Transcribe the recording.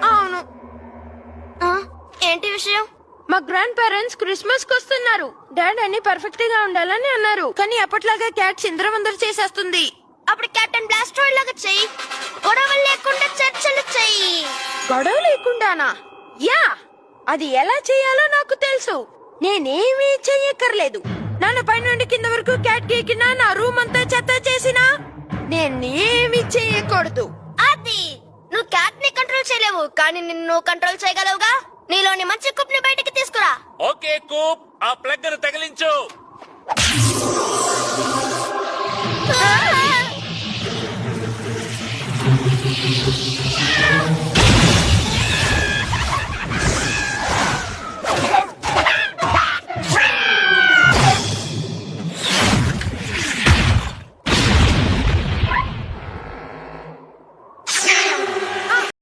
అవును. ఏంటి విషయం? మా గ్రాండ్ పేరెంట్స్ క్రిస్మస్ కి వస్తున్నారు. డాడ్ అన్ని పర్ఫెక్ట్ గా ఉండాలని అన్నారు, కానీ అప్పట్లాగా క్యాట్ చిందరవందర చేసేస్తుంది. అప్పుడు కెప్టెన్ బ్లాస్టోయిడ్ లాగా చెయ్యి. గొడవ లేకుండా చర్చలు చెయ్యి. గొడవ లేకుండానా? యా, అది ఎలా చేయాలో నాకు తెలుసు. నేనేమీ చెయ్యక్కర్లేదు. నన్ను పైనుండి కింద వరకు క్యాట్ గీకినా, నా రూమ్ అంతా చెత్త చేసినా నేనేమీ చెయ్యకూడదు. అది నువ్వు క్యాట్ ని కంట్రోల్ చేయలేవు, కానీ నిన్ను కంట్రోల్ చేయగలవుగా. నీలోని మంచి కుప్ ని బయటికి తీసుకురా. ఓకే కూప్, ఆ ప్లగ్ ను తగిలించు.